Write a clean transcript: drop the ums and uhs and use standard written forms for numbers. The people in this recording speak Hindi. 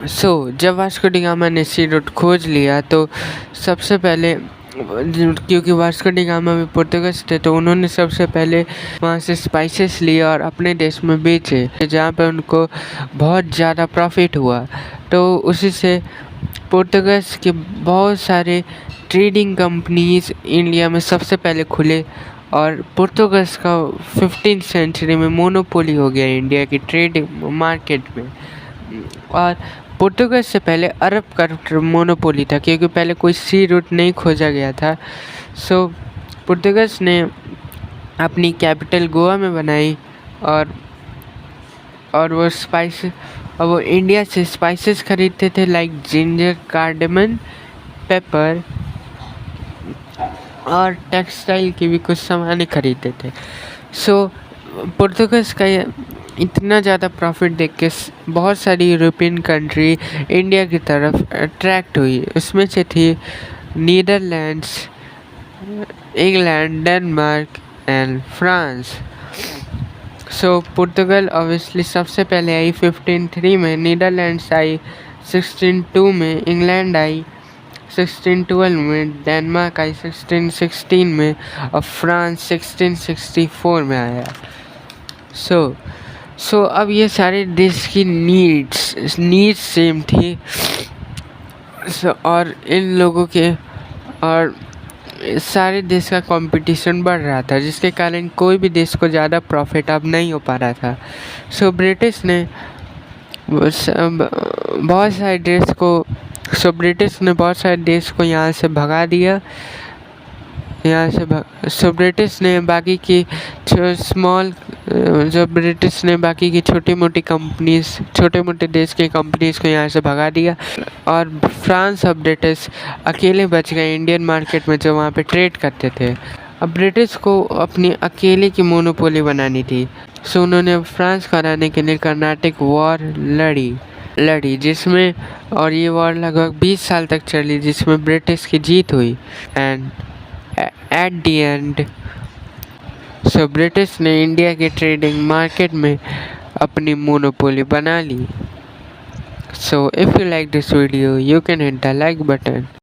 जब वास्को डी गामा ने सी रूट खोज लिया तो सबसे पहले, क्योंकि वास्को डी गामा भी पुर्तगाल थे, तो उन्होंने सबसे पहले वहाँ से स्पाइसेस लिए और अपने देश में बेचे, जहाँ पे उनको बहुत ज़्यादा प्रॉफिट हुआ। तो उसी से पुर्तगाल के बहुत सारे ट्रेडिंग कंपनीज इंडिया में सबसे पहले खुले और पुर्तगाल का 15th सेंचुरी में मोनोपोली हो गया इंडिया की ट्रेड मार्केट में। और पुर्तगाल से पहले अरब का मोनोपोली था, क्योंकि पहले कोई सी रूट नहीं खोजा गया था। पुर्तगाल ने अपनी कैपिटल गोवा में बनाई और वो इंडिया से स्पाइसेस खरीदते थे, लाइक जिंजर, कार्डेमन, पेपर, और टेक्सटाइल की भी कुछ सामान खरीदते थे। पुर्तगाल का इतना ज़्यादा प्रॉफिट देख के बहुत सारी यूरोपियन कंट्री इंडिया की तरफ अट्रैक्ट हुई। उसमें से थी Netherlands, England, Denmark and France. Portugal obviously सबसे पहले आई 1503 में, नीदरलैंड्स आई 1602 में, इंग्लैंड आई 1612 में, डेनमार्क आई 1616 में और फ्रांस 1664 में आया। अब ये सारे देश की नीड्स सेम थी। और इन लोगों के और सारे देश का कंपटीशन बढ़ रहा था, जिसके कारण कोई भी देश को ज़्यादा प्रॉफिट अब नहीं हो पा रहा था। ब्रिटिश ने बहुत सारे देश को यहाँ से भगा दिया। ब्रिटिश ने बाकी की छोटी मोटी कंपनीज, छोटे मोटे देश की कंपनीज को यहाँ से भगा दिया और फ्रांस और ब्रिटिश अकेले बच गए इंडियन मार्केट में, जो वहाँ पे ट्रेड करते थे। अब ब्रिटिश को अपनी अकेले की मोनोपोली बनानी थी, उन्होंने फ्रांस को हराने के लिए कर्नाटक वॉर लड़ी जिसमें, और ये वॉर लगभग 20 साल तक चली, जिसमें ब्रिटिश की जीत हुई। And at the end British ने इंडिया के ट्रेडिंग मार्केट में अपनी मोनोपोली बना ली। If you like this video, you can hit the like button.